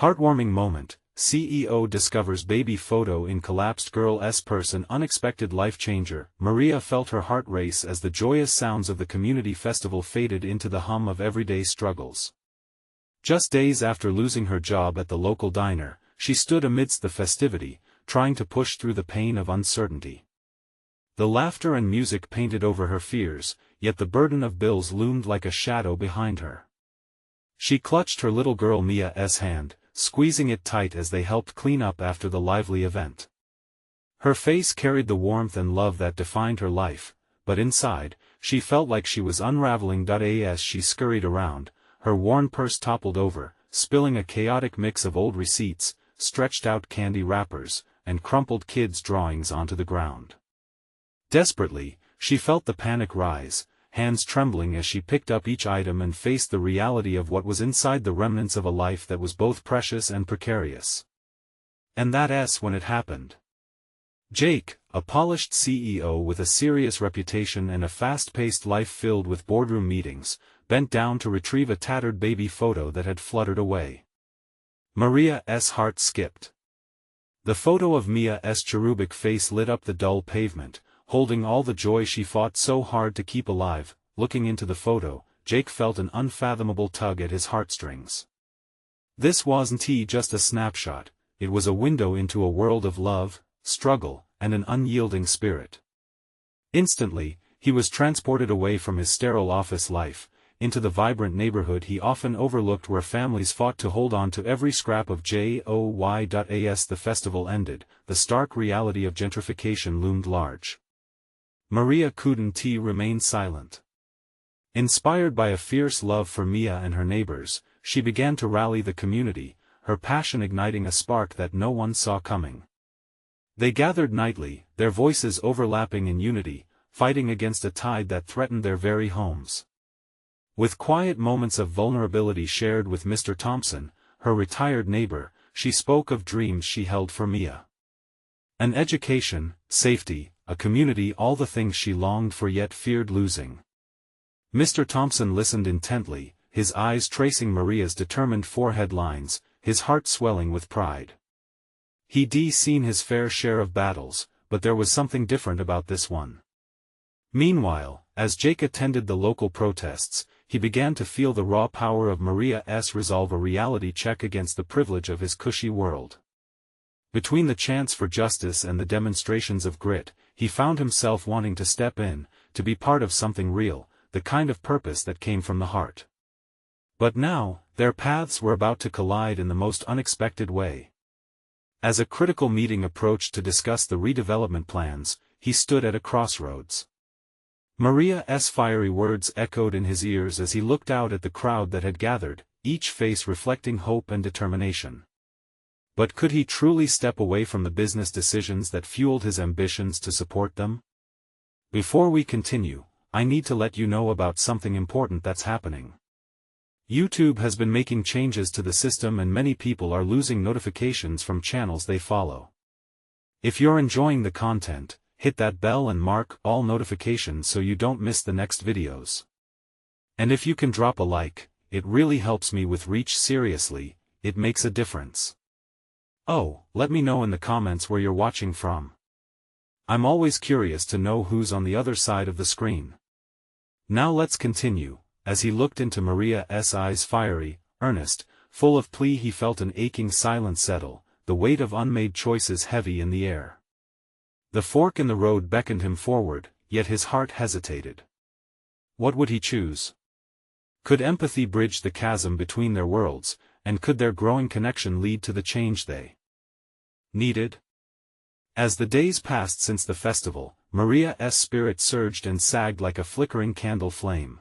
Heartwarming moment, CEO discovers baby photo in collapsed girl's purse. An unexpected life changer. Maria felt her heart race as the joyous sounds of the community festival faded into the hum of everyday struggles. Just days after losing her job at the local diner, she stood amidst the festivity, trying to push through the pain of uncertainty. The laughter and music painted over her fears, yet the burden of bills loomed like a shadow behind her. She clutched her little girl Mia's hand, squeezing it tight as they helped clean up after the lively event. Her face carried the warmth and love that defined her life, but inside, she felt like she was unraveling. As she scurried around, her worn purse toppled over, spilling a chaotic mix of old receipts, stretched-out candy wrappers, and crumpled kids' drawings onto the ground. Desperately, she felt the panic rise, hands trembling as she picked up each item and faced the reality of what was inside, the remnants of a life that was both precious and precarious. And that's when it happened. Jake, a polished CEO with a serious reputation and a fast-paced life filled with boardroom meetings, bent down to retrieve a tattered baby photo that had fluttered away. Maria's heart skipped. The photo of Mia's cherubic face lit up the dull pavement, holding all the joy she fought so hard to keep alive. Looking into the photo, Jake felt an unfathomable tug at his heartstrings. This wasn't just a snapshot, it was a window into a world of love, struggle, and an unyielding spirit. Instantly, he was transported away from his sterile office life, into the vibrant neighborhood he often overlooked, where families fought to hold on to every scrap of joy. As the festival ended, the stark reality of gentrification loomed large. Maria couldn't remain silent. Inspired by a fierce love for Mia and her neighbors, she began to rally the community, her passion igniting a spark that no one saw coming. They gathered nightly, their voices overlapping in unity, fighting against a tide that threatened their very homes. With quiet moments of vulnerability shared with Mr. Thompson, her retired neighbor, she spoke of dreams she held for Mia. An education, safety, a community, all the things she longed for yet feared losing. Mr. Thompson listened intently, his eyes tracing Maria's determined forehead lines, his heart swelling with pride. He'd seen his fair share of battles, but there was something different about this one. Meanwhile, as Jake attended the local protests, he began to feel the raw power of Maria's resolve, a reality check against the privilege of his cushy world. Between the chants for justice and the demonstrations of grit, he found himself wanting to step in, to be part of something real, the kind of purpose that came from the heart. But now, their paths were about to collide in the most unexpected way. As a critical meeting approached to discuss the redevelopment plans, he stood at a crossroads. Maria's fiery words echoed in his ears as he looked out at the crowd that had gathered, each face reflecting hope and determination. But could he truly step away from the business decisions that fueled his ambitions to support them? Before we continue, I need to let you know about something important that's happening. YouTube has been making changes to the system and many people are losing notifications from channels they follow. If you're enjoying the content, hit that bell and mark all notifications so you don't miss the next videos. And if you can drop a like, it really helps me with reach. Seriously, it makes a difference. Oh, let me know in the comments where you're watching from. I'm always curious to know who's on the other side of the screen. Now let's continue. As he looked into Maria's eyes, fiery, earnest, full of plea, he felt an aching silence settle, the weight of unmade choices heavy in the air. The fork in the road beckoned him forward, yet his heart hesitated. What would he choose? Could empathy bridge the chasm between their worlds, and could their growing connection lead to the change they needed? As the days passed since the festival, Maria's spirit surged and sagged like a flickering candle flame.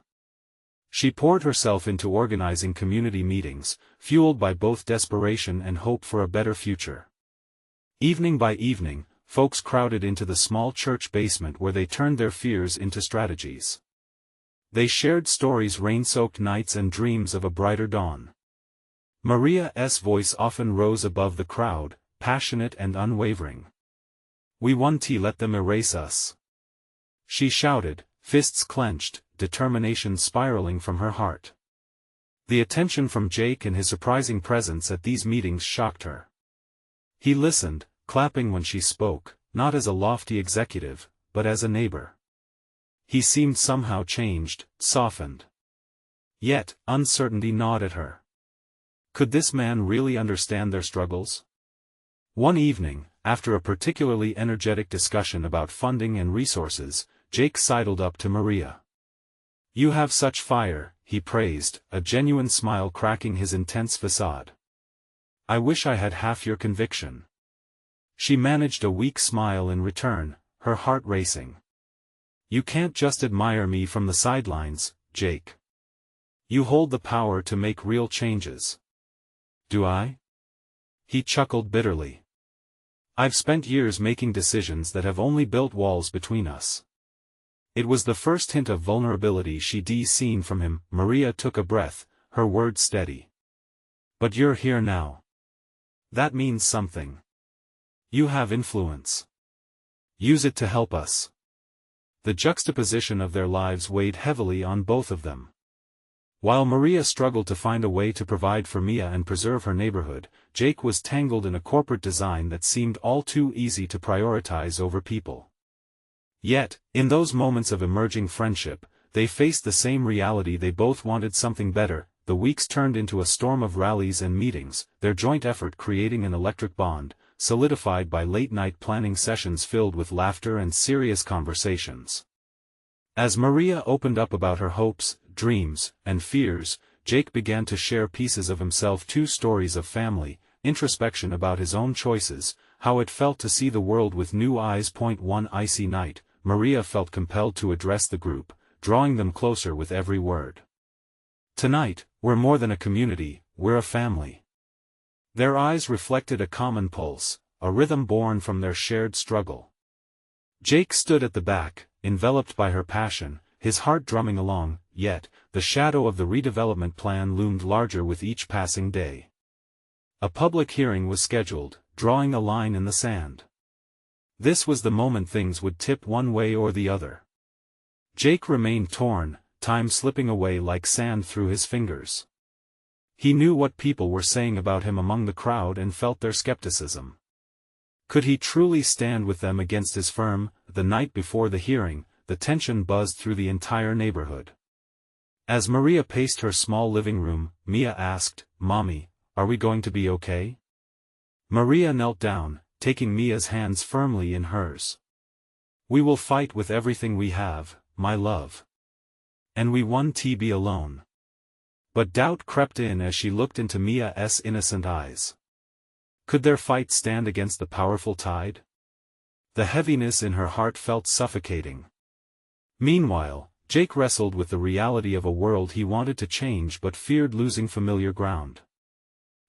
She poured herself into organizing community meetings, fueled by both desperation and hope for a better future. Evening by evening, folks crowded into the small church basement where they turned their fears into strategies. They shared stories, rain-soaked nights, and dreams of a brighter dawn. Maria's voice often rose above the crowd, passionate and unwavering. "We won't let them erase us," she shouted, fists clenched, determination spiraling from her heart. The attention from Jake and his surprising presence at these meetings shocked her. He listened, clapping when she spoke, not as a lofty executive, but as a neighbor. He seemed somehow changed, softened. Yet, uncertainty gnawed at her. Could this man really understand their struggles? One evening, after a particularly energetic discussion about funding and resources, Jake sidled up to Maria. "You have such fire," he praised, a genuine smile cracking his intense facade. "I wish I had half your conviction." She managed a weak smile in return, her heart racing. "You can't just admire me from the sidelines, Jake. You hold the power to make real changes." "Do I?" He chuckled bitterly. "I've spent years making decisions that have only built walls between us." It was the first hint of vulnerability she'd seen from him. Maria took a breath, her words steady. "But you're here now. That means something. You have influence. Use it to help us." The juxtaposition of their lives weighed heavily on both of them. While Maria struggled to find a way to provide for Mia and preserve her neighborhood, Jake was tangled in a corporate design that seemed all too easy to prioritize over people. Yet, in those moments of emerging friendship, they faced the same reality: they both wanted something better. The weeks turned into a storm of rallies and meetings, their joint effort creating an electric bond, solidified by late-night planning sessions filled with laughter and serious conversations. As Maria opened up about her hopes, dreams, and fears, Jake began to share pieces of himself: two stories of family, introspection about his own choices, how it felt to see the world with new eyes. One icy night, Maria felt compelled to address the group, drawing them closer with every word. "Tonight, we're more than a community, we're a family." Their eyes reflected a common pulse, a rhythm born from their shared struggle. Jake stood at the back, enveloped by her passion, his heart drumming along, yet, the shadow of the redevelopment plan loomed larger with each passing day. A public hearing was scheduled, drawing a line in the sand. This was the moment things would tip one way or the other. Jake remained torn, time slipping away like sand through his fingers. He knew what people were saying about him among the crowd and felt their skepticism. Could he truly stand with them against his firm? The night before the hearing, the tension buzzed through the entire neighborhood. As Maria paced her small living room, Mia asked, "Mommy, are we going to be okay?" Maria knelt down, taking Mia's hands firmly in hers. "We will fight with everything we have, my love. And we won't be alone." But doubt crept in as she looked into Mia's innocent eyes. Could their fight stand against the powerful tide? The heaviness in her heart felt suffocating. Meanwhile, Jake wrestled with the reality of a world he wanted to change but feared losing familiar ground.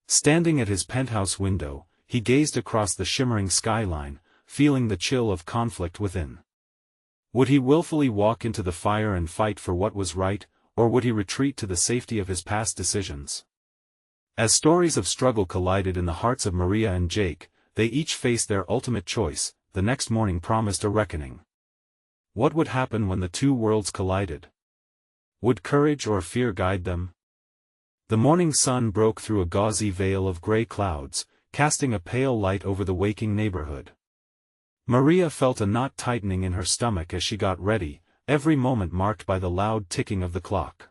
Standing at his penthouse window, he gazed across the shimmering skyline, feeling the chill of conflict within. Would he willfully walk into the fire and fight for what was right, or would he retreat to the safety of his past decisions? As stories of struggle collided in the hearts of Maria and Jake, they each faced their ultimate choice. The next morning promised a reckoning. What would happen when the two worlds collided? Would courage or fear guide them? The morning sun broke through a gauzy veil of gray clouds, casting a pale light over the waking neighborhood. Maria felt a knot tightening in her stomach as she got ready, every moment marked by the loud ticking of the clock.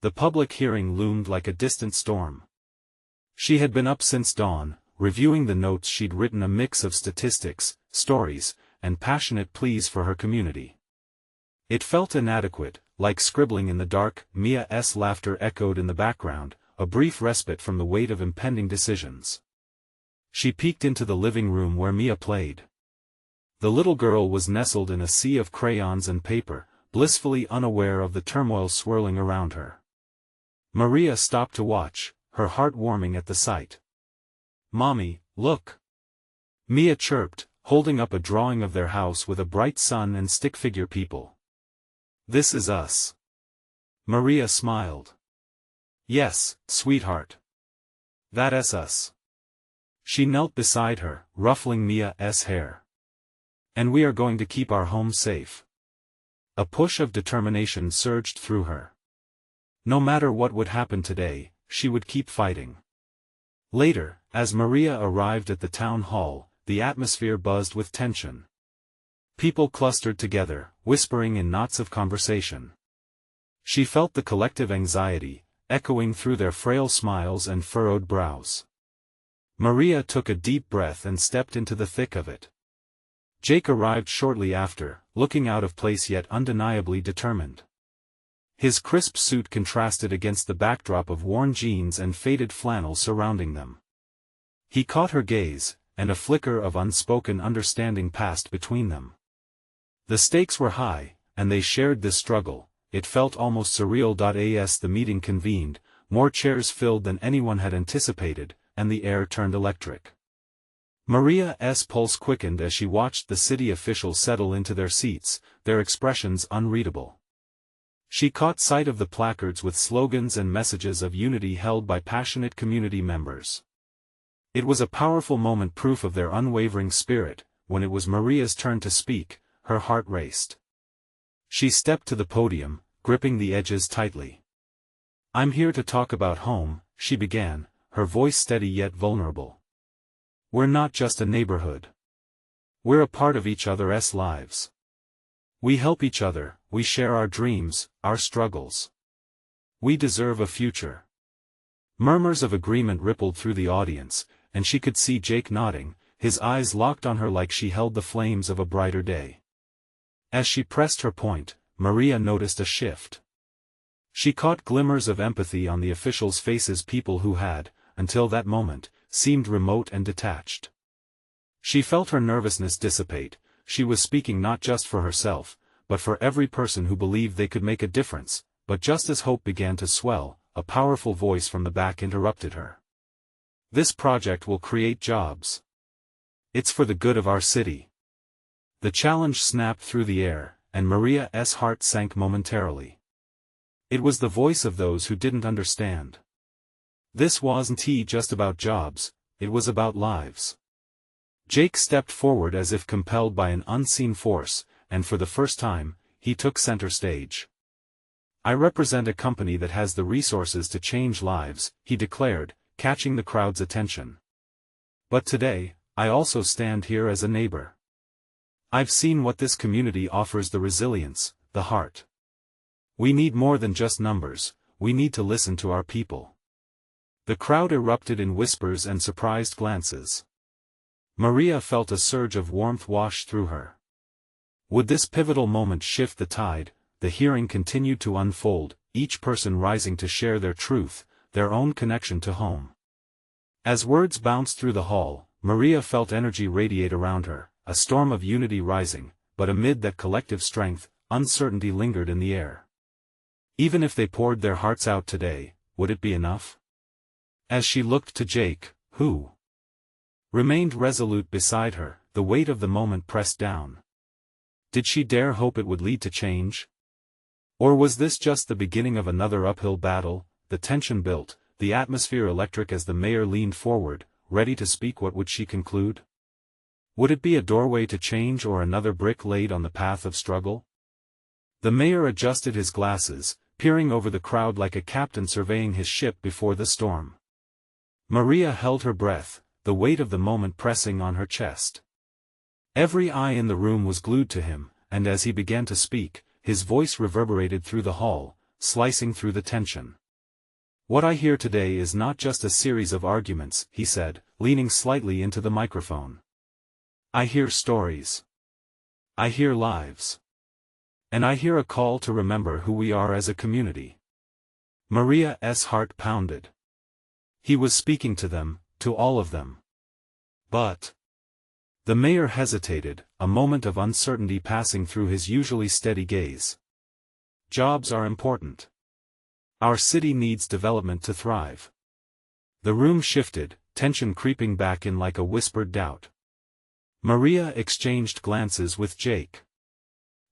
The public hearing loomed like a distant storm. She had been up since dawn, reviewing the notes she'd written, a mix of statistics, stories, and passionate pleas for her community. It felt inadequate, like scribbling in the dark. Mia's laughter echoed in the background, a brief respite from the weight of impending decisions. She peeked into the living room where Mia played. The little girl was nestled in a sea of crayons and paper, blissfully unaware of the turmoil swirling around her. Maria stopped to watch, her heart warming at the sight. "Mommy, look!" Mia chirped, holding up a drawing of their house with a bright sun and stick figure people. "This is us." Maria smiled. "Yes, sweetheart. That's us." She knelt beside her, ruffling Mia's hair. "And we are going to keep our home safe." A push of determination surged through her. No matter what would happen today, she would keep fighting. Later, as Maria arrived at the town hall, the atmosphere buzzed with tension. People clustered together, whispering in knots of conversation. She felt the collective anxiety, echoing through their frail smiles and furrowed brows. Maria took a deep breath and stepped into the thick of it. Jake arrived shortly after, looking out of place yet undeniably determined. His crisp suit contrasted against the backdrop of worn jeans and faded flannel surrounding them. He caught her gaze, and a flicker of unspoken understanding passed between them. The stakes were high, and they shared this struggle. It felt almost surreal. As the meeting convened, more chairs filled than anyone had anticipated, and the air turned electric. Maria's pulse quickened as she watched the city officials settle into their seats, their expressions unreadable. She caught sight of the placards with slogans and messages of unity held by passionate community members. It was a powerful moment, proof of their unwavering spirit. When it was Maria's turn to speak, her heart raced. She stepped to the podium, gripping the edges tightly. "I'm here to talk about home," she began, her voice steady yet vulnerable. "We're not just a neighborhood. We're a part of each other's lives. We help each other, we share our dreams, our struggles. We deserve a future." Murmurs of agreement rippled through the audience, and she could see Jake nodding, his eyes locked on her like she held the flames of a brighter day. As she pressed her point, Maria noticed a shift. She caught glimmers of empathy on the officials' faces, people who had, until that moment, seemed remote and detached. She felt her nervousness dissipate. She was speaking not just for herself, but for every person who believed they could make a difference. But just as hope began to swell, a powerful voice from the back interrupted her. "This project will create jobs. It's for the good of our city." The challenge snapped through the air, and Maria's heart sank momentarily. It was the voice of those who didn't understand. This wasn't just about jobs, it was about lives. Jake stepped forward as if compelled by an unseen force, and for the first time, he took center stage. "I represent a company that has the resources to change lives," he declared, catching the crowd's attention. "But today, I also stand here as a neighbor. I've seen what this community offers: the resilience, the heart. We need more than just numbers, we need to listen to our people." The crowd erupted in whispers and surprised glances. Maria felt a surge of warmth wash through her. Would this pivotal moment shift the tide? The hearing continued to unfold, each person rising to share their truth, their own connection to home. As words bounced through the hall, Maria felt energy radiate around her, a storm of unity rising, but amid that collective strength, uncertainty lingered in the air. Even if they poured their hearts out today, would it be enough? As she looked to Jake, who remained resolute beside her, the weight of the moment pressed down. Did she dare hope it would lead to change? Or was this just the beginning of another uphill battle? The tension built, the atmosphere electric as the mayor leaned forward, ready to speak. What would she conclude? Would it be a doorway to change or another brick laid on the path of struggle? The mayor adjusted his glasses, peering over the crowd like a captain surveying his ship before the storm. Maria held her breath, the weight of the moment pressing on her chest. Every eye in the room was glued to him, and as he began to speak, his voice reverberated through the hall, slicing through the tension. "What I hear today is not just a series of arguments," he said, leaning slightly into the microphone. "I hear stories. I hear lives. And I hear a call to remember who we are as a community." Maria's heart pounded. He was speaking to them, to all of them. But the mayor hesitated, a moment of uncertainty passing through his usually steady gaze. "Jobs are important. Our city needs development to thrive." The room shifted, tension creeping back in like a whispered doubt. Maria exchanged glances with Jake.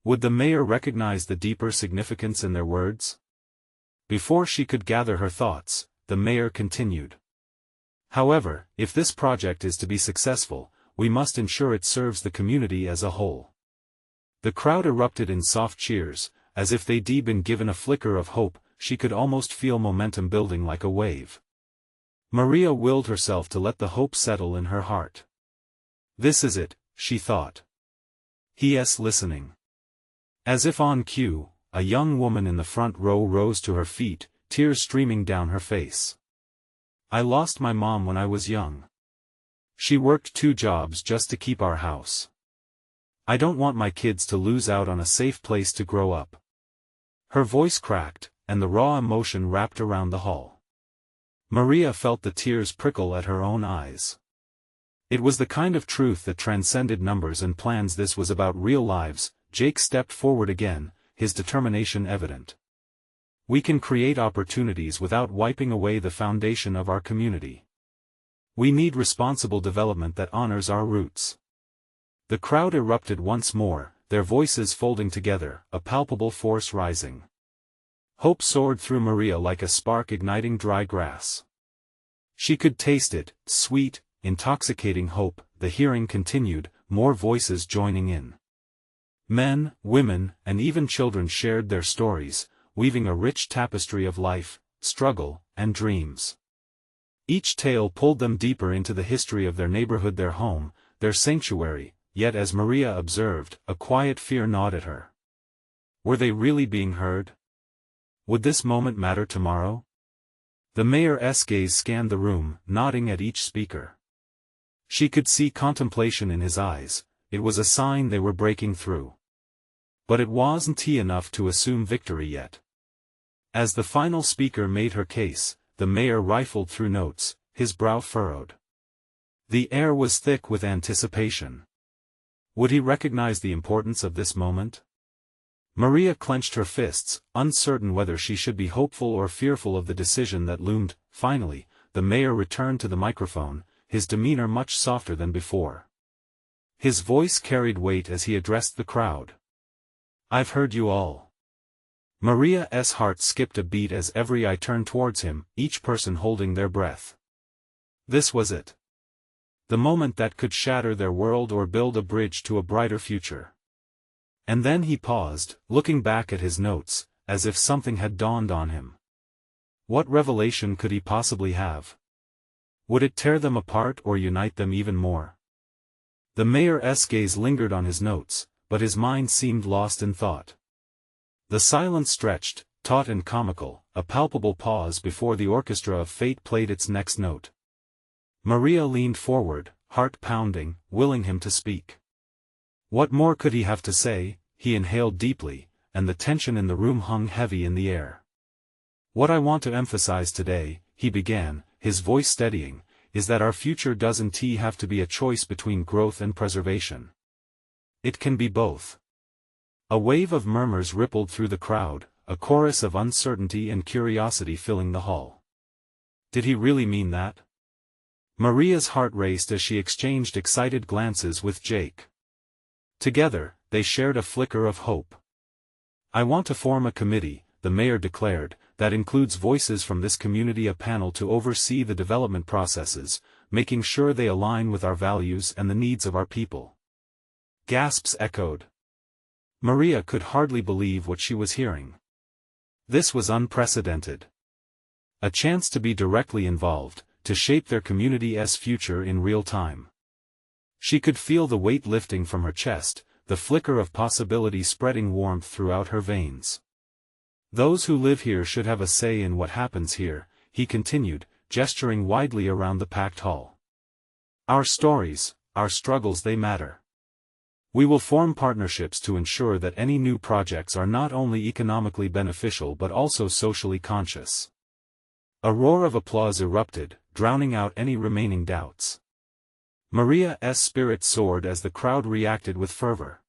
Would the mayor recognize the deeper significance in their words? Before she could gather her thoughts, the mayor continued. "However, if this project is to be successful, we must ensure it serves the community as a whole." The crowd erupted in soft cheers, as if they'd been given a flicker of hope, she could almost feel momentum building like a wave. Maria willed herself to let the hope settle in her heart. This is it, she thought. He is listening. As if on cue, a young woman in the front row rose to her feet, tears streaming down her face. I lost my mom when I was young. She worked 2 jobs just to keep our house. I don't want my kids to lose out on a safe place to grow up. Her voice cracked, and the raw emotion wrapped around the hall. Maria felt the tears prickle at her own eyes. It was the kind of truth that transcended numbers and plans. This was about real lives. Jake stepped forward again, his determination evident. We can create opportunities without wiping away the foundation of our community. We need responsible development that honors our roots. The crowd erupted once more, their voices folding together, a palpable force rising. Hope soared through Maria like a spark igniting dry grass. She could taste it, sweet, intoxicating hope. The hearing continued, more voices joining in. Men, women, and even children shared their stories, weaving a rich tapestry of life, struggle, and dreams. Each tale pulled them deeper into the history of their neighborhood, their home, their sanctuary, yet as Maria observed, a quiet fear gnawed at her. Were they really being heard? Would this moment matter tomorrow? The mayor's gaze scanned the room, nodding at each speaker. She could see contemplation in his eyes. It was a sign they were breaking through. But it wasn't enough to assume victory yet. As the final speaker made her case, the mayor rifled through notes, his brow furrowed. The air was thick with anticipation. Would he recognize the importance of this moment? Maria clenched her fists, uncertain whether she should be hopeful or fearful of the decision that loomed. Finally, the mayor returned to the microphone, his demeanor much softer than before. His voice carried weight as he addressed the crowd. I've heard you all. Maria's heart skipped a beat as every eye turned towards him, each person holding their breath. This was it. The moment that could shatter their world or build a bridge to a brighter future. And then he paused, looking back at his notes, as if something had dawned on him. What revelation could he possibly have? Would it tear them apart or unite them even more? The mayor's gaze lingered on his notes, but his mind seemed lost in thought. The silence stretched, taut and comical, a palpable pause before the orchestra of fate played its next note. Maria leaned forward, heart pounding, willing him to speak. What more could he have to say? He inhaled deeply, and the tension in the room hung heavy in the air. What I want to emphasize today, he began, his voice steadying, is that our future doesn't have to be a choice between growth and preservation. It can be both. A wave of murmurs rippled through the crowd, a chorus of uncertainty and curiosity filling the hall. Did he really mean that? Maria's heart raced as she exchanged excited glances with Jake. Together, they shared a flicker of hope. I want to form a committee, the mayor declared, that includes voices from this community, a panel to oversee the development processes, making sure they align with our values and the needs of our people. Gasps echoed. Maria could hardly believe what she was hearing. This was unprecedented. A chance to be directly involved, to shape their community's future in real time. She could feel the weight lifting from her chest, the flicker of possibility spreading warmth throughout her veins. Those who live here should have a say in what happens here, he continued, gesturing widely around the packed hall. Our stories, our struggles, they matter. We will form partnerships to ensure that any new projects are not only economically beneficial but also socially conscious. A roar of applause erupted, drowning out any remaining doubts. Maria's spirit soared as the crowd reacted with fervor.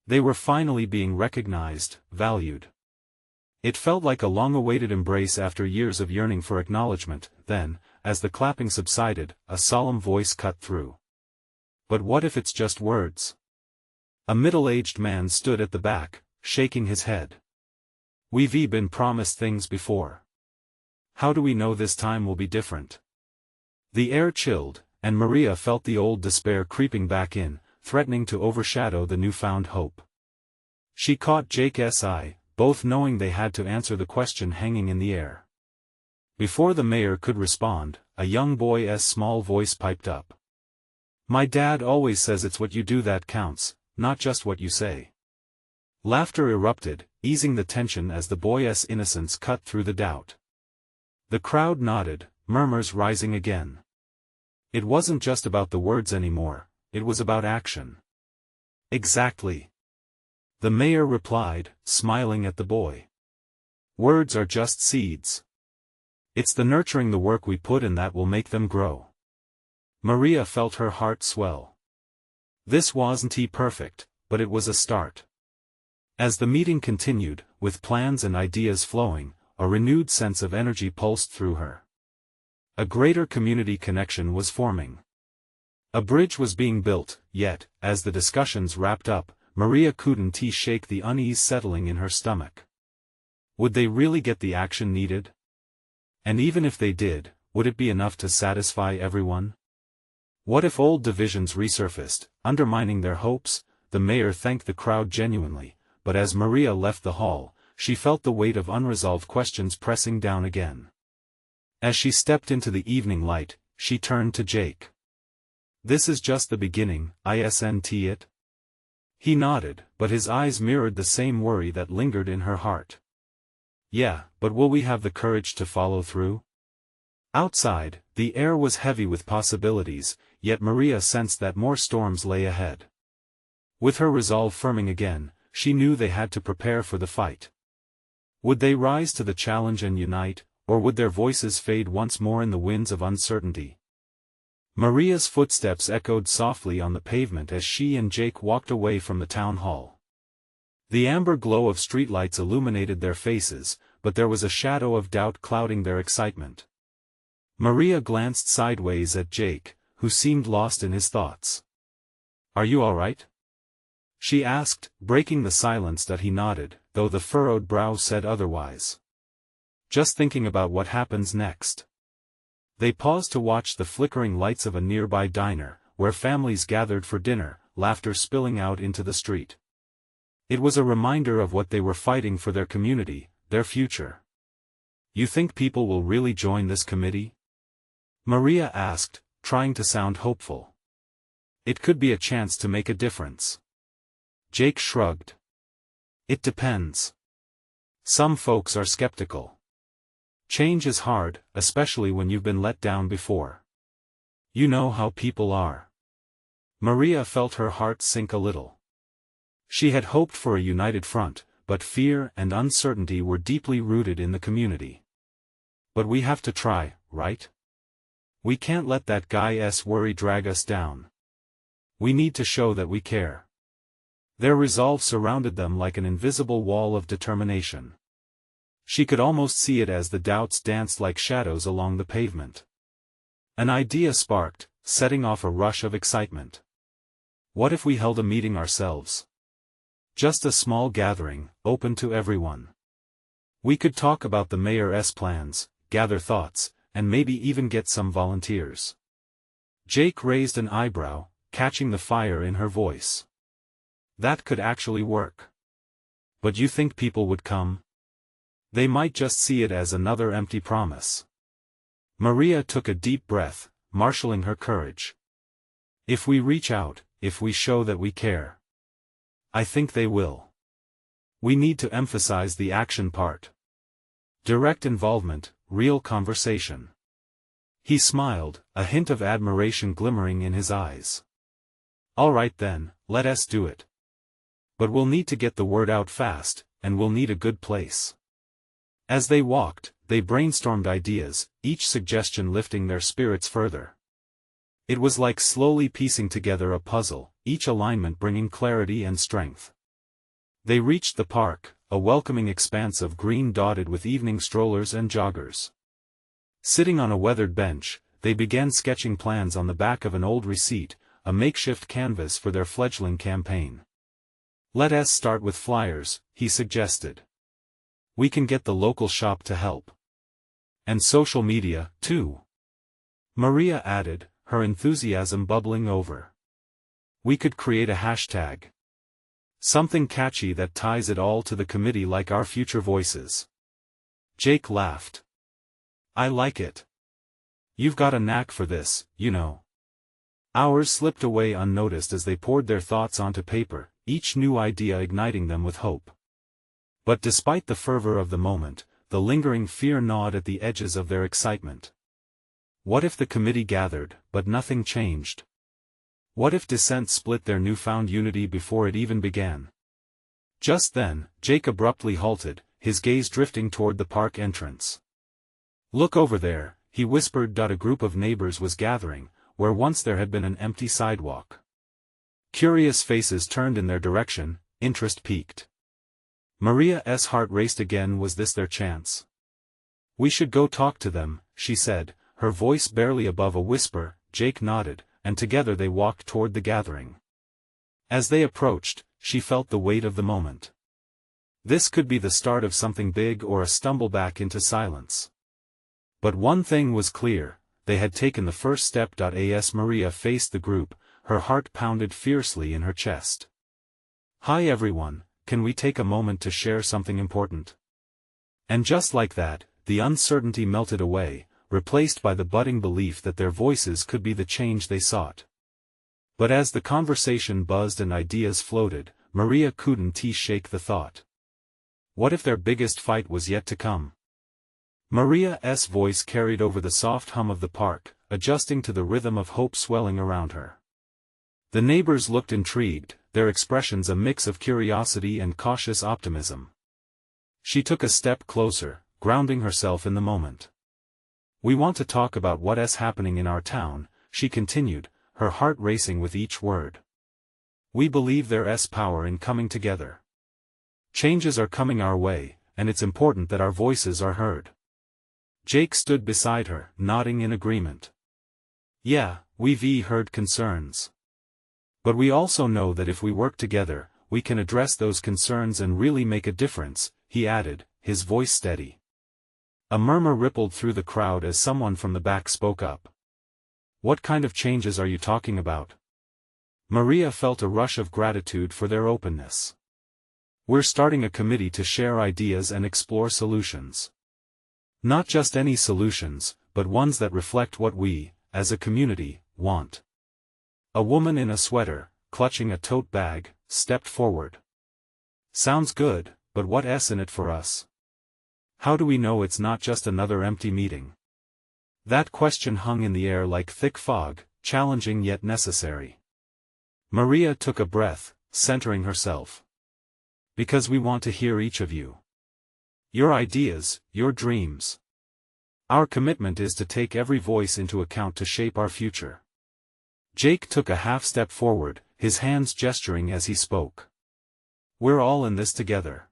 They were finally being recognized, valued. It felt like a long-awaited embrace after years of yearning for acknowledgement. Then, as the clapping subsided, a solemn voice cut through. But what if it's just words? A middle-aged man stood at the back, shaking his head. We've been promised things before. How do we know this time will be different? The air chilled, and Maria felt the old despair creeping back in, threatening to overshadow the newfound hope. She caught Jake's eye, both knowing they had to answer the question hanging in the air. Before the mayor could respond, a young boy's small voice piped up. "My dad always says it's what you do that counts, not just what you say." Laughter erupted, easing the tension as the boy's innocence cut through the doubt. The crowd nodded, murmurs rising again. It wasn't just about the words anymore, it was about action. "Exactly," the mayor replied, smiling at the boy. "Words are just seeds. It's the nurturing the work we put in that will make them grow." Maria felt her heart swell. This wasn't perfect, but it was a start. As the meeting continued, with plans and ideas flowing, a renewed sense of energy pulsed through her. A greater community connection was forming. A bridge was being built, yet, as the discussions wrapped up, Maria couldn't shake the unease settling in her stomach. Would they really get the action needed? And even if they did, would it be enough to satisfy everyone? What if old divisions resurfaced, undermining their hopes? The mayor thanked the crowd genuinely, but as Maria left the hall, she felt the weight of unresolved questions pressing down again. As she stepped into the evening light, she turned to Jake. "This is just the beginning, isn't it?" He nodded, but his eyes mirrored the same worry that lingered in her heart. "Yeah, but will we have the courage to follow through?" Outside, the air was heavy with possibilities, yet Maria sensed that more storms lay ahead. With her resolve firming again, she knew they had to prepare for the fight. Would they rise to the challenge and unite, or would their voices fade once more in the winds of uncertainty? Maria's footsteps echoed softly on the pavement as she and Jake walked away from the town hall. The amber glow of streetlights illuminated their faces, but there was a shadow of doubt clouding their excitement. Maria glanced sideways at Jake, who seemed lost in his thoughts. "Are you all right?" she asked, breaking the silence that he nodded, though the furrowed brow said otherwise. "Just thinking about what happens next." They paused to watch the flickering lights of a nearby diner, where families gathered for dinner, laughter spilling out into the street. It was a reminder of what they were fighting for: their community, their future. "You think people will really join this committee?" Maria asked, trying to sound hopeful. "It could be a chance to make a difference." Jake shrugged. "It depends. Some folks are skeptical. Change is hard, especially when you've been let down before. You know how people are." Maria felt her heart sink a little. She had hoped for a united front, but fear and uncertainty were deeply rooted in the community. "But we have to try, right? We can't let that guy's worry drag us down. We need to show that we care." Their resolve surrounded them like an invisible wall of determination. She could almost see it as the doubts danced like shadows along the pavement. An idea sparked, setting off a rush of excitement. What if we held a meeting ourselves? Just a small gathering, open to everyone. We could talk about the mayor's plans, gather thoughts, and maybe even get some volunteers. Jake raised an eyebrow, catching the fire in her voice. That could actually work. "But you think people would come? They might just see it as another empty promise." Maria took a deep breath, marshaling her courage. "If we reach out, if we show that we care, I think they will. We need to emphasize the action part. Direct involvement, real conversation." He smiled, a hint of admiration glimmering in his eyes. "All right then, let us do it. But we'll need to get the word out fast, and we'll need a good place." As they walked, they brainstormed ideas, each suggestion lifting their spirits further. It was like slowly piecing together a puzzle, each alignment bringing clarity and strength. They reached the park, a welcoming expanse of green dotted with evening strollers and joggers. Sitting on a weathered bench, they began sketching plans on the back of an old receipt, a makeshift canvas for their fledgling campaign. "Let us start with flyers," he suggested. "We can get the local shop to help. And social media, too," Maria added, her enthusiasm bubbling over. "We could create a hashtag. Something catchy that ties it all to the committee like our future voices. Jake laughed. I like it. You've got a knack for this, you know. Hours slipped away unnoticed as they poured their thoughts onto paper, each new idea igniting them with hope. But despite the fervor of the moment, the lingering fear gnawed at the edges of their excitement. What if the committee gathered, but nothing changed? What if dissent split their newfound unity before it even began? Just then, Jake abruptly halted, his gaze drifting toward the park entrance. Look over there, he whispered. A group of neighbors was gathering, where once there had been an empty sidewalk. Curious faces turned in their direction, interest piqued. Maria's heart raced again. Was this their chance? We should go talk to them, she said, her voice barely above a whisper. Jake nodded, and together they walked toward the gathering. As they approached, she felt the weight of the moment. This could be the start of something big or a stumble back into silence. But one thing was clear, they had taken the first step. As Maria faced the group, her heart pounded fiercely in her chest. Hi everyone, can we take a moment to share something important? And just like that, the uncertainty melted away, replaced by the budding belief that their voices could be the change they sought. But as the conversation buzzed and ideas floated, Maria couldn't shake the thought. What if their biggest fight was yet to come? Maria's voice carried over the soft hum of the park, adjusting to the rhythm of hope swelling around her. The neighbors looked intrigued, their expressions a mix of curiosity and cautious optimism. She took a step closer, grounding herself in the moment. We want to talk about what's happening in our town, she continued, her heart racing with each word. We believe there's power in coming together. Changes are coming our way, and it's important that our voices are heard. Jake stood beside her, nodding in agreement. Yeah, we've heard concerns. But we also know that if we work together, we can address those concerns and really make a difference, he added, his voice steady. A murmur rippled through the crowd as someone from the back spoke up. What kind of changes are you talking about? Maria felt a rush of gratitude for their openness. We're starting a committee to share ideas and explore solutions. Not just any solutions, but ones that reflect what we, as a community, want. A woman in a sweater, clutching a tote bag, stepped forward. Sounds good, but what's in it for us? How do we know it's not just another empty meeting? That question hung in the air like thick fog, challenging yet necessary. Maria took a breath, centering herself. Because we want to hear each of you. Your ideas, your dreams. Our commitment is to take every voice into account to shape our future. Jake took a half step forward, his hands gesturing as he spoke. We're all in this together.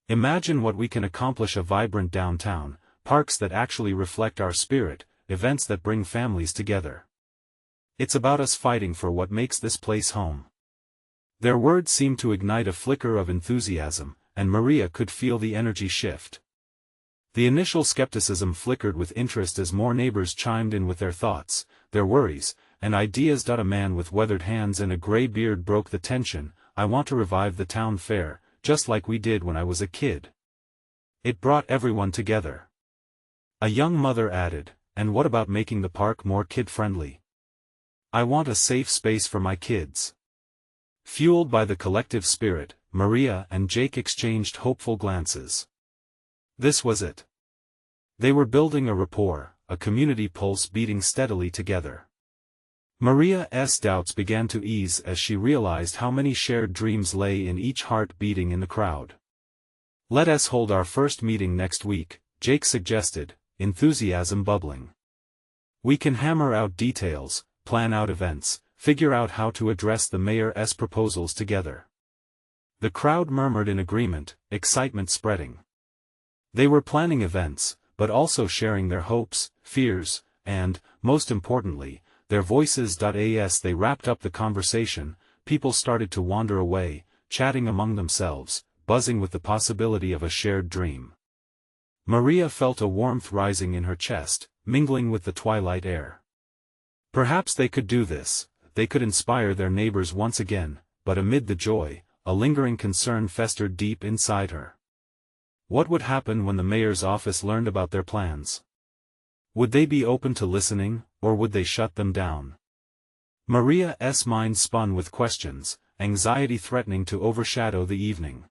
Imagine what we can accomplish: a vibrant downtown, parks that actually reflect our spirit, events that bring families together. It's about us fighting for what makes this place home. Their words seemed to ignite a flicker of enthusiasm, and Maria could feel the energy shift. The initial skepticism flickered with interest as more neighbors chimed in with their thoughts, their worries, and ideas. A man with weathered hands and a gray beard broke the tension. I want to revive the town fair, just like we did when I was a kid. It brought everyone together. A young mother added, and what about making the park more kid-friendly? I want a safe space for my kids. Fueled by the collective spirit, Maria and Jake exchanged hopeful glances. This was it. They were building a rapport, a community pulse beating steadily together. Maria's doubts began to ease as she realized how many shared dreams lay in each heart beating in the crowd. Let us hold our first meeting next week, Jake suggested, enthusiasm bubbling. We can hammer out details, plan out events, figure out how to address the mayor's proposals together. The crowd murmured in agreement, excitement spreading. They were planning events, but also sharing their hopes, fears, and, most importantly, their voices. As they wrapped up the conversation, people started to wander away, chatting among themselves, buzzing with the possibility of a shared dream. Maria felt a warmth rising in her chest, mingling with the twilight air. Perhaps they could do this, they could inspire their neighbors once again, but amid the joy, a lingering concern festered deep inside her. What would happen when the mayor's office learned about their plans? Would they be open to listening, or would they shut them down? Maria's mind spun with questions, anxiety threatening to overshadow the evening.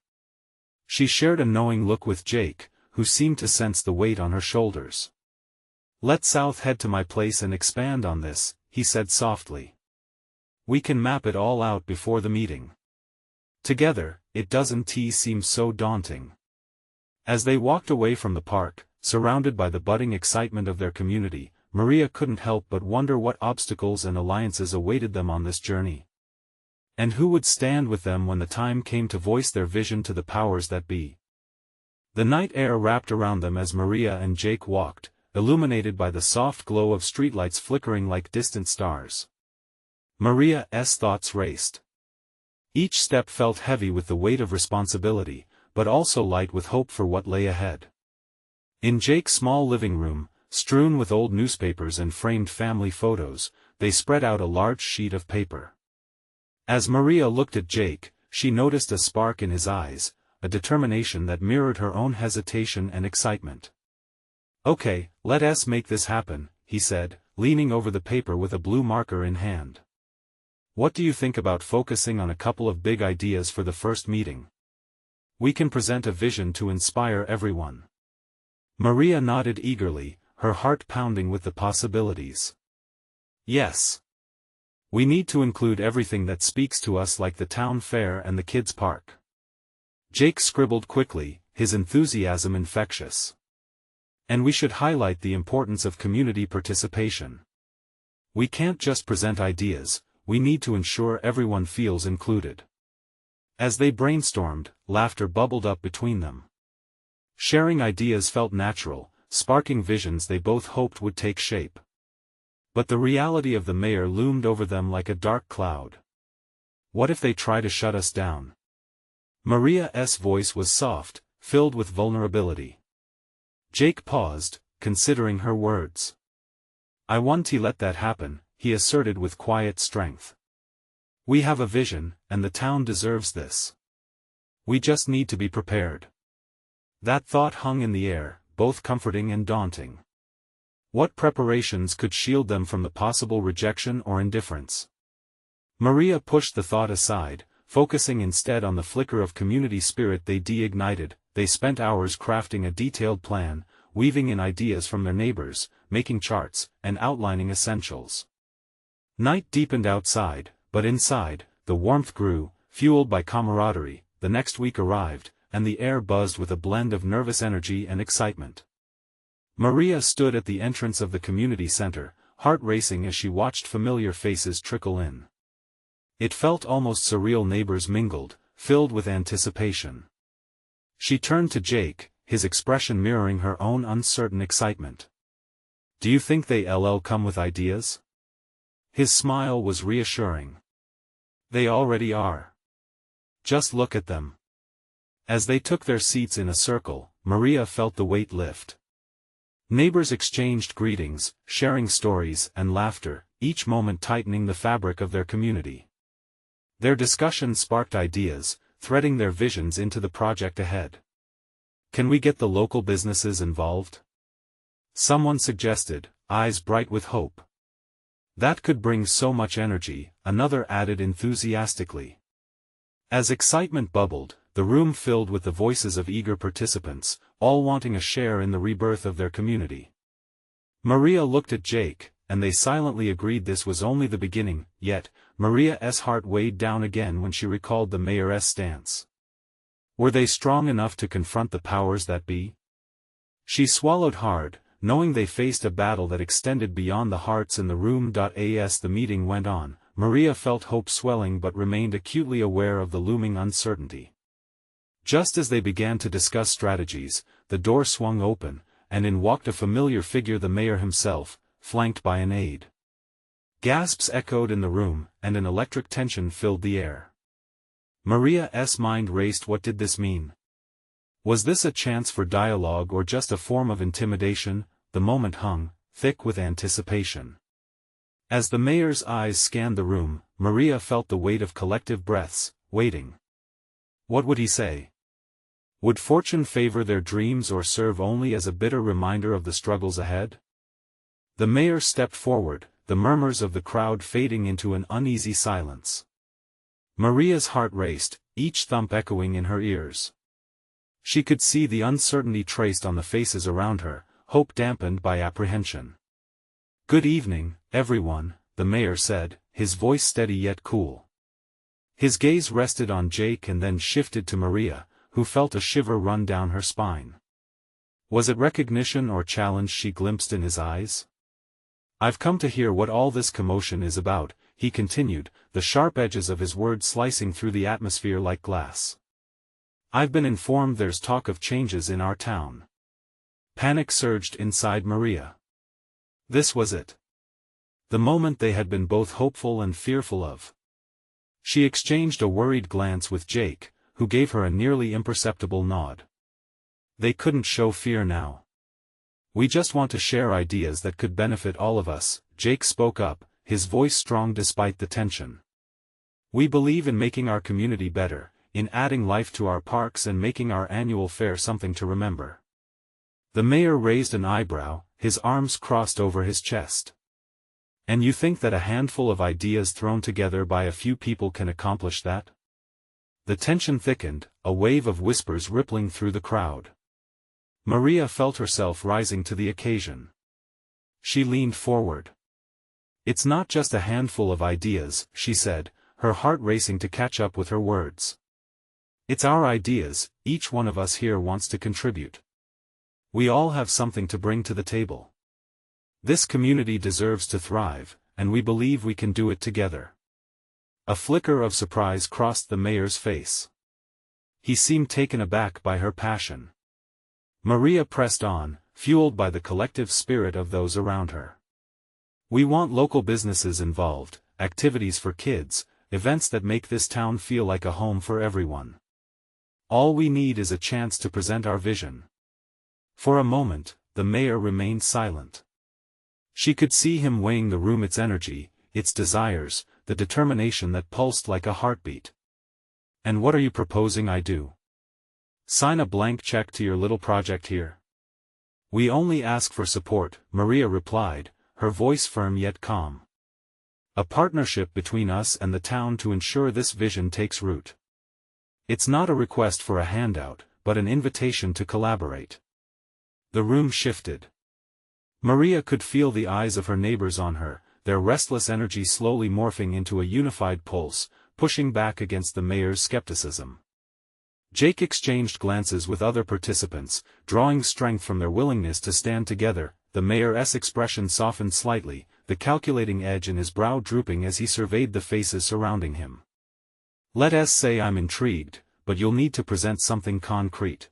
She shared a knowing look with Jake, who seemed to sense the weight on her shoulders. "Let South head to my place and expand on this," he said softly. "We can map it all out before the meeting. Together, it doesn't seem so daunting." As they walked away from the park, surrounded by the budding excitement of their community, Maria couldn't help but wonder what obstacles and alliances awaited them on this journey. And who would stand with them when the time came to voice their vision to the powers that be? The night air wrapped around them as Maria and Jake walked, illuminated by the soft glow of streetlights flickering like distant stars. Maria's thoughts raced. Each step felt heavy with the weight of responsibility, but also light with hope for what lay ahead. In Jake's small living room, strewn with old newspapers and framed family photos, they spread out a large sheet of paper. As Maria looked at Jake, she noticed a spark in his eyes, a determination that mirrored her own hesitation and excitement. "Okay, let us make this happen," he said, leaning over the paper with a blue marker in hand. "What do you think about focusing on a couple of big ideas for the first meeting? We can present a vision to inspire everyone." Maria nodded eagerly, her heart pounding with the possibilities. "Yes. We need to include everything that speaks to us, like the town fair and the kids' park." Jake scribbled quickly, his enthusiasm infectious. "And we should highlight the importance of community participation. We can't just present ideas, we need to ensure everyone feels included." As they brainstormed, laughter bubbled up between them. Sharing ideas felt natural, sparking visions they both hoped would take shape. But the reality of the mayor loomed over them like a dark cloud. "What if they try to shut us down?" Maria's voice was soft, filled with vulnerability. Jake paused, considering her words. "I won't let that happen," he asserted with quiet strength. "We have a vision, and the town deserves this. We just need to be prepared." That thought hung in the air, both comforting and daunting. What preparations could shield them from the possible rejection or indifference? Maria pushed the thought aside, focusing instead on the flicker of community spirit they ignited. They spent hours crafting a detailed plan, weaving in ideas from their neighbors, making charts, and outlining essentials. Night deepened outside, but inside, the warmth grew, fueled by camaraderie. The next week arrived, and the air buzzed with a blend of nervous energy and excitement. Maria stood at the entrance of the community center, heart racing as she watched familiar faces trickle in. It felt almost surreal. Neighbors mingled, filled with anticipation. She turned to Jake, his expression mirroring her own uncertain excitement. "Do you think they'll come with ideas?" His smile was reassuring. "They already are. Just look at them." As they took their seats in a circle, Maria felt the weight lift. Neighbors exchanged greetings, sharing stories and laughter, each moment tightening the fabric of their community. Their discussion sparked ideas, threading their visions into the project ahead. "Can we get the local businesses involved?" someone suggested, eyes bright with hope. "That could bring so much energy," another added enthusiastically. As excitement bubbled, the room filled with the voices of eager participants, all wanting a share in the rebirth of their community. Maria looked at Jake, and they silently agreed this was only the beginning. Yet, Maria's heart weighed down again when she recalled the mayor's stance. Were they strong enough to confront the powers that be? She swallowed hard, knowing they faced a battle that extended beyond the hearts in the room. As the meeting went on, Maria felt hope swelling but remained acutely aware of the looming uncertainty. Just as they began to discuss strategies, the door swung open, and in walked a familiar figure, the mayor himself, flanked by an aide. Gasps echoed in the room, and an electric tension filled the air. Maria's mind raced. What did this mean? Was this a chance for dialogue or just a form of intimidation? The moment hung, thick with anticipation. As the mayor's eyes scanned the room, Maria felt the weight of collective breaths, waiting. What would he say? Would fortune favor their dreams or serve only as a bitter reminder of the struggles ahead? The mayor stepped forward, the murmurs of the crowd fading into an uneasy silence. Maria's heart raced, each thump echoing in her ears. She could see the uncertainty traced on the faces around her, hope dampened by apprehension. "Good evening, everyone," the mayor said, his voice steady yet cool. His gaze rested on Jake and then shifted to Maria, who felt a shiver run down her spine. Was it recognition or challenge she glimpsed in his eyes? "I've come to hear what all this commotion is about," he continued, the sharp edges of his words slicing through the atmosphere like glass. "I've been informed there's talk of changes in our town." Panic surged inside Maria. This was it. The moment they had been both hopeful and fearful of. She exchanged a worried glance with Jake, who gave her a nearly imperceptible nod. They couldn't show fear now. "We just want to share ideas that could benefit all of us," Jake spoke up, his voice strong despite the tension. "We believe in making our community better, in adding life to our parks and making our annual fair something to remember." The mayor raised an eyebrow, his arms crossed over his chest. "And you think that a handful of ideas thrown together by a few people can accomplish that?" The tension thickened, a wave of whispers rippling through the crowd. Maria felt herself rising to the occasion. She leaned forward. "It's not just a handful of ideas," she said, her heart racing to catch up with her words. "It's our ideas, each one of us here wants to contribute. We all have something to bring to the table. This community deserves to thrive, and we believe we can do it together." A flicker of surprise crossed the mayor's face. He seemed taken aback by her passion. Maria pressed on, fueled by the collective spirit of those around her. "We want local businesses involved, activities for kids, events that make this town feel like a home for everyone. All we need is a chance to present our vision." For a moment, the mayor remained silent. She could see him weighing the room, its energy, its desires, the determination that pulsed like a heartbeat. "And what are you proposing I do? Sign a blank check to your little project here?" "We only ask for support," Maria replied, her voice firm yet calm. "A partnership between us and the town to ensure this vision takes root. It's not a request for a handout, but an invitation to collaborate." The room shifted. Maria could feel the eyes of her neighbors on her, their restless energy slowly morphing into a unified pulse, pushing back against the mayor's skepticism. Jake exchanged glances with other participants, drawing strength from their willingness to stand together. The mayor's expression softened slightly, the calculating edge in his brow drooping as he surveyed the faces surrounding him. "Let us say I'm intrigued, but you'll need to present something concrete.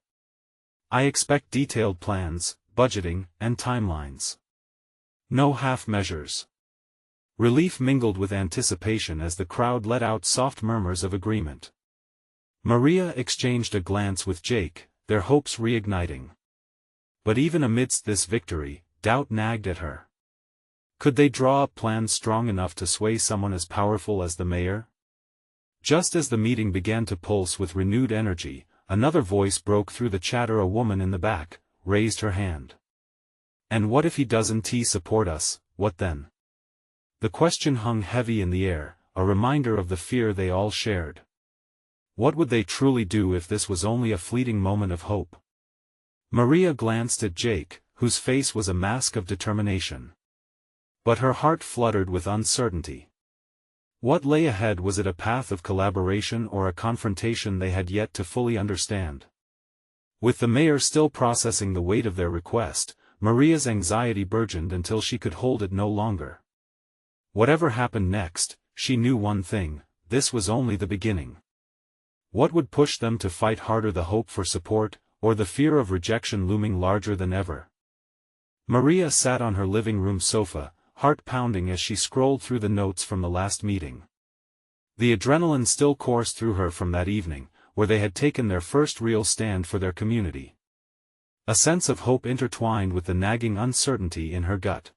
I expect detailed plans, budgeting, and timelines. No half measures." Relief mingled with anticipation as the crowd let out soft murmurs of agreement. Maria exchanged a glance with Jake, their hopes reigniting. But even amidst this victory, doubt nagged at her. Could they draw up plans strong enough to sway someone as powerful as the mayor? Just as the meeting began to pulse with renewed energy, another voice broke through the chatter. A woman in the back raised her hand. "And what if he doesn't support us, what then?" The question hung heavy in the air, a reminder of the fear they all shared. What would they truly do if this was only a fleeting moment of hope? Maria glanced at Jake, whose face was a mask of determination. But her heart fluttered with uncertainty. What lay ahead? Was it a path of collaboration or a confrontation they had yet to fully understand? With the mayor still processing the weight of their request, Maria's anxiety burgeoned until she could hold it no longer. Whatever happened next, she knew one thing: this was only the beginning. What would push them to fight harder, the hope for support, or the fear of rejection looming larger than ever? Maria sat on her living room sofa, heart pounding as she scrolled through the notes from the last meeting. The adrenaline still coursed through her from that evening, where they had taken their first real stand for their community. A sense of hope intertwined with the nagging uncertainty in her gut.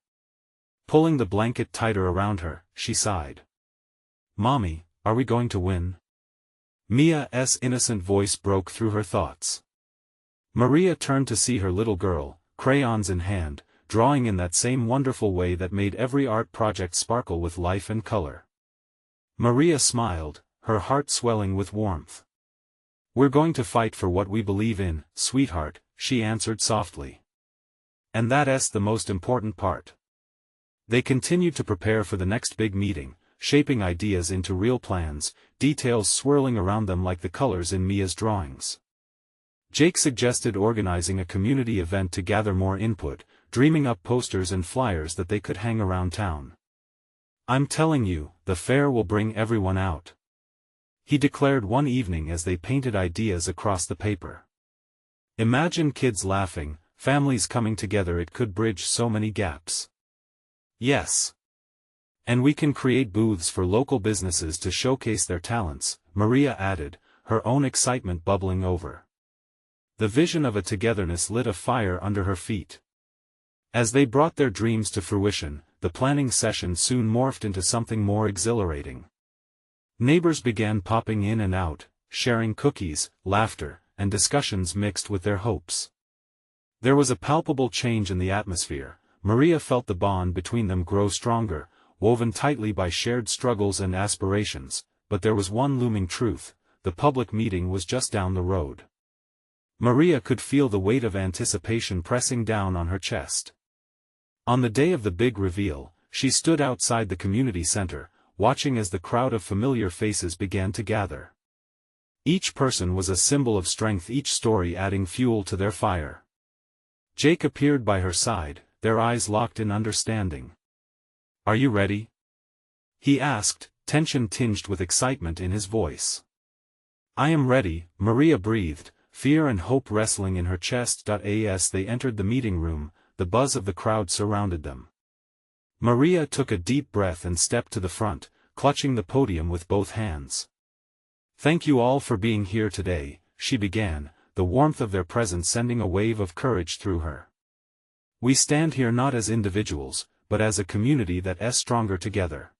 Pulling the blanket tighter around her, she sighed. "Mommy, are we going to win?" Mia's innocent voice broke through her thoughts. Maria turned to see her little girl, crayons in hand, drawing in that same wonderful way that made every art project sparkle with life and color. Maria smiled, her heart swelling with warmth. "We're going to fight for what we believe in, sweetheart," she answered softly. "And that's the most important part." They continued to prepare for the next big meeting, shaping ideas into real plans, details swirling around them like the colors in Mia's drawings. Jake suggested organizing a community event to gather more input, dreaming up posters and flyers that they could hang around town. "I'm telling you, the fair will bring everyone out," he declared one evening as they painted ideas across the paper. "Imagine kids laughing, families coming together. It could bridge so many gaps." "Yes. And we can create booths for local businesses to showcase their talents," Maria added, her own excitement bubbling over. The vision of a togetherness lit a fire under her feet. As they brought their dreams to fruition, the planning session soon morphed into something more exhilarating. Neighbors began popping in and out, sharing cookies, laughter, and discussions mixed with their hopes. There was a palpable change in the atmosphere. Maria felt the bond between them grow stronger, woven tightly by shared struggles and aspirations, but there was one looming truth: the public meeting was just down the road. Maria could feel the weight of anticipation pressing down on her chest. On the day of the big reveal, she stood outside the community center, watching as the crowd of familiar faces began to gather. Each person was a symbol of strength, each story adding fuel to their fire. Jake appeared by her side, their eyes locked in understanding. "Are you ready?" he asked, tension tinged with excitement in his voice. "I am ready," Maria breathed, fear and hope wrestling in her chest. As they entered the meeting room, the buzz of the crowd surrounded them. Maria took a deep breath and stepped to the front, clutching the podium with both hands. "Thank you all for being here today," she began, the warmth of their presence sending a wave of courage through her. "We stand here not as individuals, but as a community that's stronger together."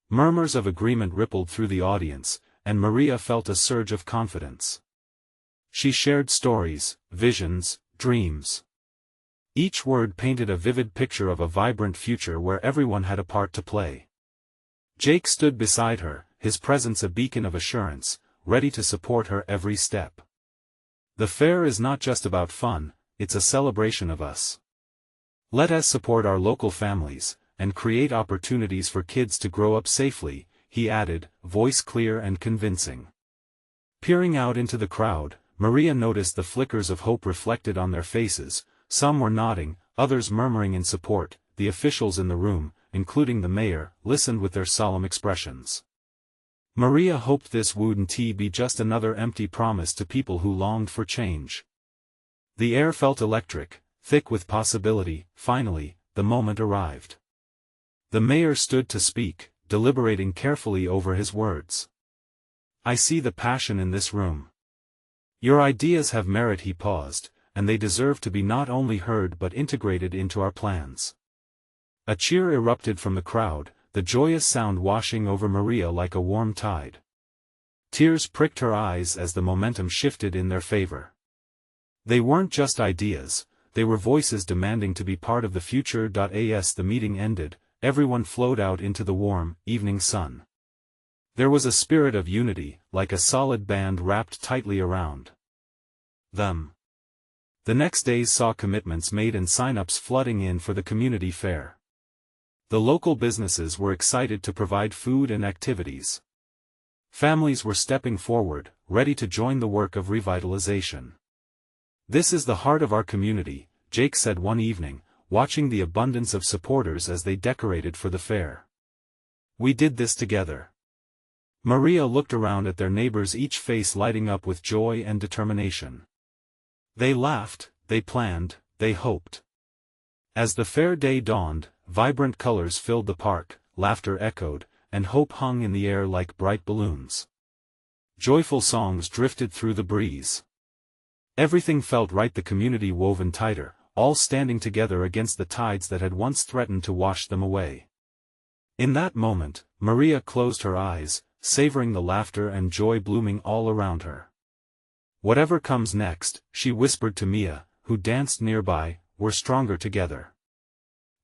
Murmurs of agreement rippled through the audience, and Maria felt a surge of confidence. She shared stories, visions, dreams. Each word painted a vivid picture of a vibrant future where everyone had a part to play. Jake stood beside her, his presence a beacon of assurance, ready to support her every step. "The fair is not just about fun, it's a celebration of us. Let us support our local families, and create opportunities for kids to grow up safely," he added, voice clear and convincing. Peering out into the crowd, Maria noticed the flickers of hope reflected on their faces. Some were nodding, others murmuring in support. The officials in the room, including the mayor, listened with their solemn expressions. Maria hoped this wouldn't be just another empty promise to people who longed for change. The air felt electric, thick with possibility. Finally, the moment arrived. The mayor stood to speak, deliberating carefully over his words. "I see the passion in this room. Your ideas have merit." He paused, "and they deserve to be not only heard but integrated into our plans." A cheer erupted from the crowd, the joyous sound washing over Maria like a warm tide. Tears pricked her eyes as the momentum shifted in their favor. They weren't just ideas, they were voices demanding to be part of the future. As the meeting ended, everyone flowed out into the warm, evening sun. There was a spirit of unity, like a solid band wrapped tightly around them. The next days saw commitments made and sign-ups flooding in for the community fair. The local businesses were excited to provide food and activities. Families were stepping forward, ready to join the work of revitalization. "This is the heart of our community," Jake said one evening, watching the abundance of supporters as they decorated for the fair. "We did this together." Maria looked around at their neighbors, each face lighting up with joy and determination. They laughed, they planned, they hoped. As the fair day dawned, vibrant colors filled the park, laughter echoed, and hope hung in the air like bright balloons. Joyful songs drifted through the breeze. Everything felt right, the community woven tighter, all standing together against the tides that had once threatened to wash them away. In that moment, Maria closed her eyes, savoring the laughter and joy blooming all around her. "Whatever comes next," she whispered to Mia, who danced nearby, "we're stronger together."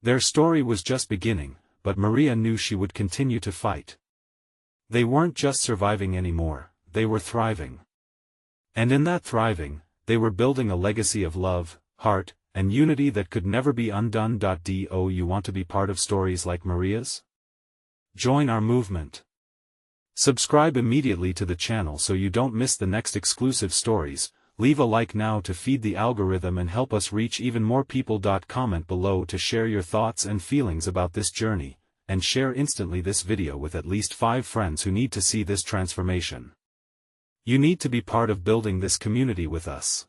Their story was just beginning, but Maria knew she would continue to fight. They weren't just surviving anymore, they were thriving. And in that thriving, they were building a legacy of love, heart, and unity that could never be undone. Do you want to be part of stories like Maria's? Join our movement. Subscribe immediately to the channel so you don't miss the next exclusive stories. Leave a like now to feed the algorithm and help us reach even more people. Comment below to share your thoughts and feelings about this journey, and share instantly this video with at least 5 friends who need to see this transformation. You need to be part of building this community with us.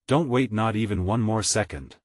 Don't wait not even one more second.